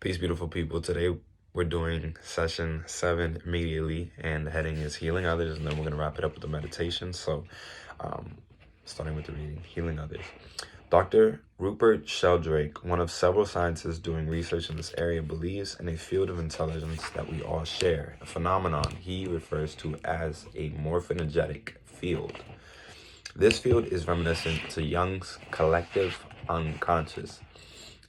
Peace, beautiful people. Today we're doing session 7 immediately, and the heading is Healing Others, and then we're going to wrap it up with the meditation. So, starting with the reading, Healing Others. Dr. Rupert Sheldrake, one of several scientists doing research in this area, believes in a field of intelligence that we all share, a phenomenon he refers to as a morphogenetic field. This field is reminiscent to Jung's collective unconscious.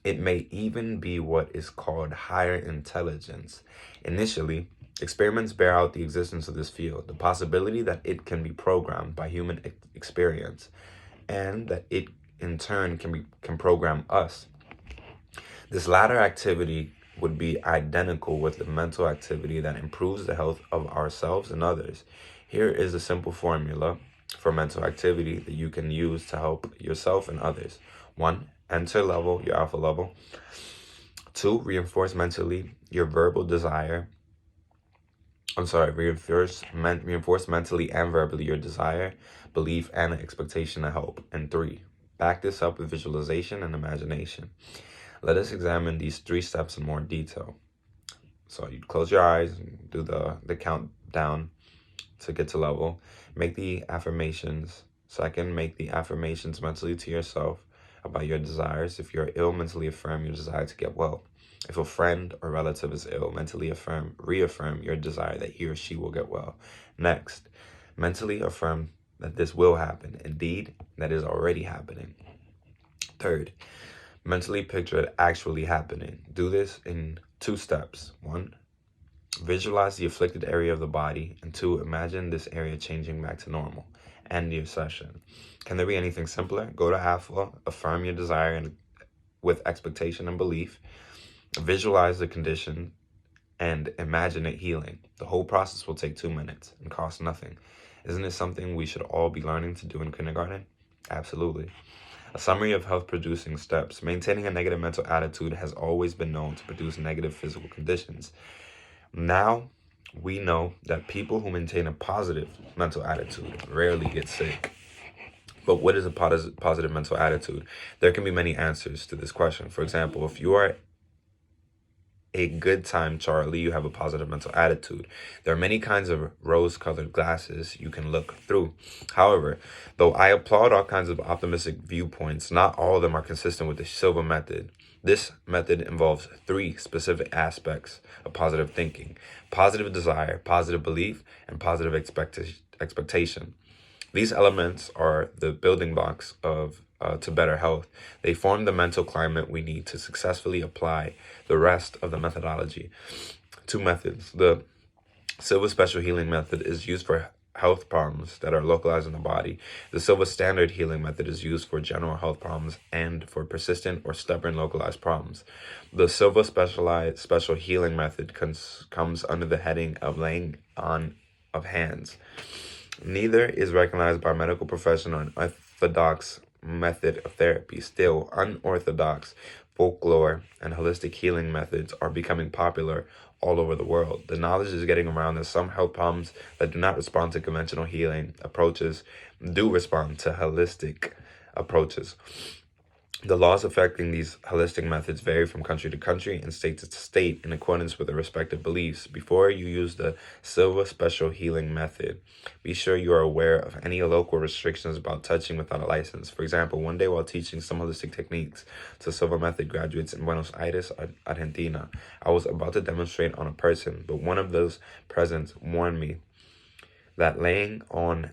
It may even be what is called higher intelligence. Initially, experiments bear out the existence of this field, the possibility that it can be programmed by human experience, and that it in turn can program us. This latter activity would be identical with the mental activity that improves the health of ourselves and others. Here is a simple formula for mental activity that you can use to help yourself and others. 1. Enter level, your alpha level. 2. Reinforce mentally your verbal desire. Reinforce mentally and verbally your desire, belief, and expectation to help. And 3. Back this up with visualization and imagination. Let us examine these 3 steps in more detail. So you close your eyes, and do the countdown to get to level. Make the affirmations. 2nd, make the affirmations mentally to yourself about your desires. If you're ill, mentally affirm your desire to get well. If a friend or relative is ill, mentally reaffirm your desire that he or she will get well. Next, mentally affirm that this will happen. Indeed, that is already happening. 3rd, mentally picture it actually happening. Do this in 2 steps. 1, visualize the afflicted area of the body. And 2, imagine this area changing back to normal. End your session. Can there be anything simpler? Go to alpha, affirm your desire with expectation and belief. Visualize the condition and imagine it healing. The whole process will take 2 minutes and cost nothing. Isn't it something we should all be learning to do in kindergarten? Absolutely. A summary of health-producing steps. Maintaining a negative mental attitude has always been known to produce negative physical conditions. Now, we know that people who maintain a positive mental attitude rarely get sick. But what is a positive mental attitude? There can be many answers to this question. For example, if you are a good time, Charlie, you have a positive mental attitude. There are many kinds of rose-colored glasses you can look through. However, though I applaud all kinds of optimistic viewpoints, not all of them are consistent with the Silva Method. This method involves 3 specific aspects of positive thinking: positive desire, positive belief, and positive expectation. These elements are the building blocks to better health. They form the mental climate we need to successfully apply the rest of the methodology. 2 methods. The Silva Special Healing Method is used for health problems that are localized in the body. The Silva Standard Healing Method is used for general health problems and for persistent or stubborn localized problems. The Silva Special Healing Method comes under the heading of laying on of hands. Neither is recognized by medical profession or an orthodox method of therapy. Still, unorthodox folklore and holistic healing methods are becoming popular all over the world. The knowledge is getting around that some health problems that do not respond to conventional healing approaches do respond to holistic approaches. The laws affecting these holistic methods vary from country to country and state to state in accordance with their respective beliefs. Before you use the Silva Special Healing Method, be sure you are aware of any local restrictions about touching without a license. For example, one day while teaching some holistic techniques to Silva Method graduates in Buenos Aires, Argentina, I was about to demonstrate on a person, but one of those present warned me that laying on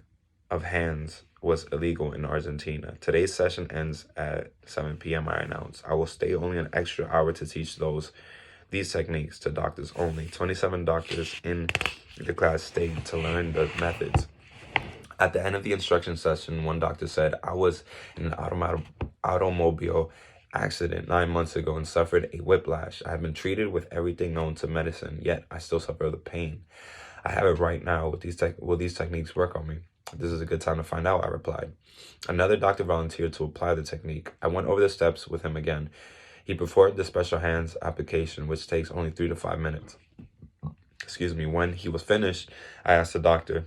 of hands was illegal in Argentina. Today's session ends at 7 p.m. I announced. I will stay only an extra hour to teach these techniques to doctors only. 27 doctors in the class stayed to learn the methods. At the end of the instruction session, one doctor said, "I was in an automobile accident 9 months ago and suffered a whiplash. I have been treated with everything known to medicine, yet I still suffer the pain. I have it right now. Will these techniques work on me?" "This is a good time to find out," I replied. Another doctor volunteered to apply the technique. I went over the steps with him again. He performed the special hands application, which takes only 3 to 5 minutes. When he was finished, I asked the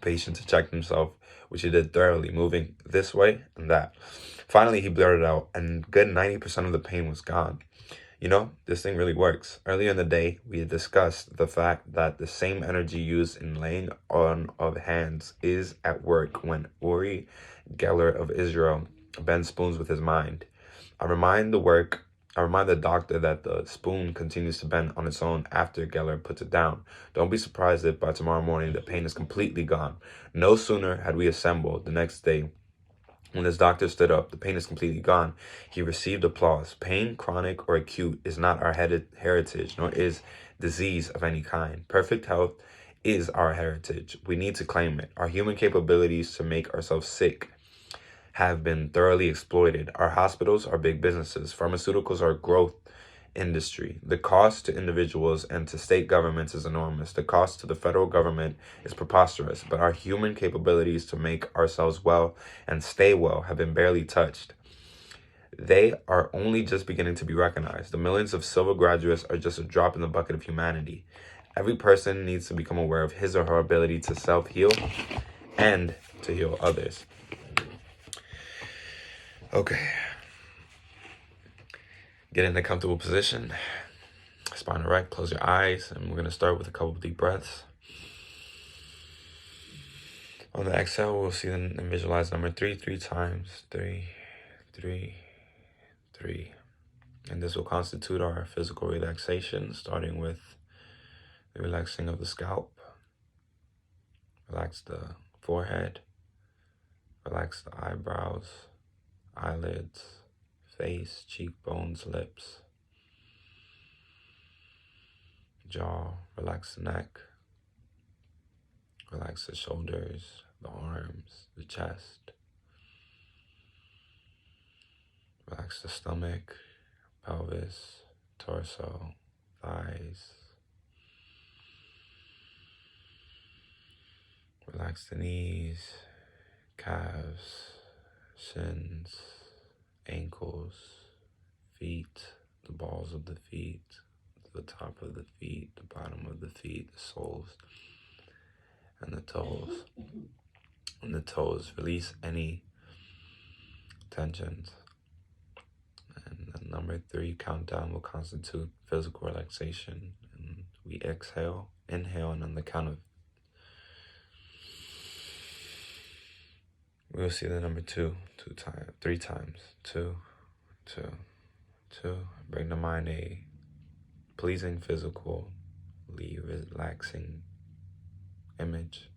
patient to check himself, which he did thoroughly, moving this way and that. Finally, he blurted out, and good 90% of the pain was gone. This thing really works. Earlier in the day, we had discussed the fact that the same energy used in laying on of hands is at work when Uri Geller of Israel bends spoons with his mind. I remind the doctor that the spoon continues to bend on its own after Geller puts it down. Don't be surprised if by tomorrow morning the pain is completely gone. No sooner had we assembled the next day when his doctor stood up, the pain is completely gone. He received applause. Pain, chronic or acute, is not our heritage, nor is disease of any kind. Perfect health is our heritage. We need to claim it. Our human capabilities to make ourselves sick have been thoroughly exploited. Our hospitals are big businesses. Pharmaceuticals are growth industry. The cost to individuals and to state governments is enormous. The cost to the federal government is preposterous, but our human capabilities to make ourselves well and stay well have been barely touched. They are only just beginning to be recognized. The millions of Silva graduates are just a drop in the bucket of humanity. Every person needs to become aware of his or her ability to self-heal and to heal others. Okay. Get in a comfortable position. Spine erect, close your eyes, and we're going to start with a couple of deep breaths. On the exhale, we'll see and visualize number 3 times. 3, 3, 3. And this will constitute our physical relaxation, starting with the relaxing of the scalp. Relax the forehead. Relax the eyebrows, eyelids, face, cheekbones, lips, jaw. Relax the neck. Relax the shoulders, the arms, the chest. Relax the stomach, pelvis, torso, thighs. Relax the knees, calves, shins, ankles, feet, the balls of the feet, the top of the feet, the bottom of the feet, the soles, and the toes. On the toes, release any tensions. And the number 3 countdown will constitute physical relaxation. And we exhale, inhale, and on the count of, we'll see the number 2 times, 3 times. 2, 2, 2. Bring to mind a pleasing, physically relaxing image.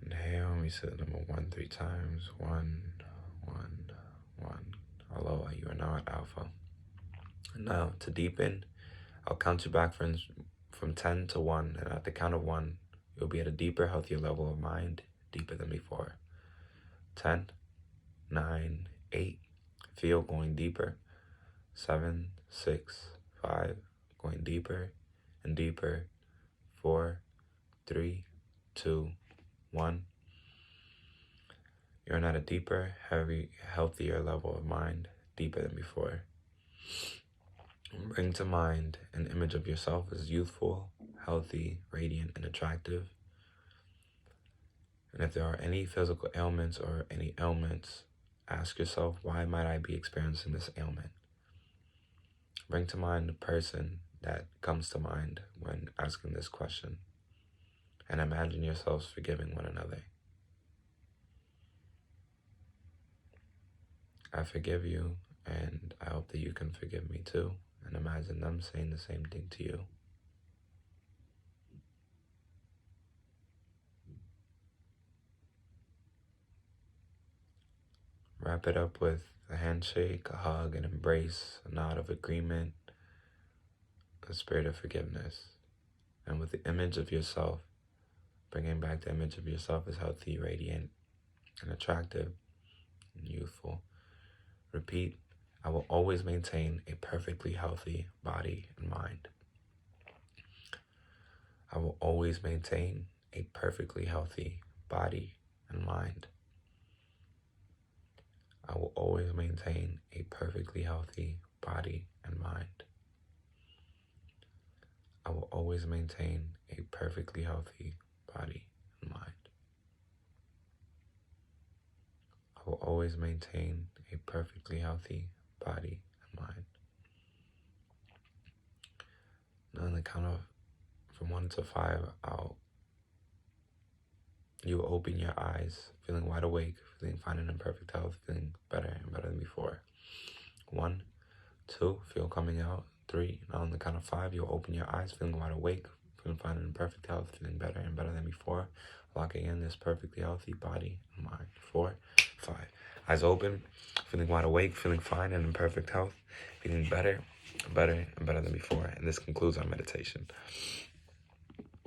Inhale, and we say the number 1 3 times. 1, 1, 1. Aloha, you are now at alpha. And now, to deepen, I'll count you back from 10 to 1, and at the count of 1, you'll be at a deeper, healthier level of mind, deeper than before. 10, 9, 8, feel going deeper. 7, 6, 5, going deeper and deeper. 4, 3, 2, 1. You're at a deeper, healthier level of mind, deeper than before. Bring to mind an image of yourself as youthful, healthy, radiant, and attractive. And if there are any physical ailments or any ailments, ask yourself, why might I be experiencing this ailment? Bring to mind the person that comes to mind when asking this question, and imagine yourselves forgiving one another. I forgive you, and I hope that you can forgive me too, and imagine them saying the same thing to you. Wrap it up with a handshake, a hug, an embrace, a nod of agreement, a spirit of forgiveness. And with the image of yourself, bringing back the image of yourself as healthy, radiant, and attractive, and youthful. Repeat, I will always maintain a perfectly healthy body and mind. I will always maintain a perfectly healthy body and mind. I will always maintain a perfectly healthy body and mind. I will always maintain a perfectly healthy body and mind. I will always maintain a perfectly healthy body and mind. Now, on the count of from 1 to 5, you open your eyes, feeling wide awake, feeling fine and in perfect health, feeling better and better than before. 1, 2, feel coming out. 3, now on the count of 5, you'll open your eyes, feeling wide awake, feeling fine and in perfect health, feeling better and better than before, locking in this perfectly healthy body and mind. 4, 5. Eyes open, feeling wide awake, feeling fine and in perfect health, feeling better, better, and better than before. And this concludes our meditation.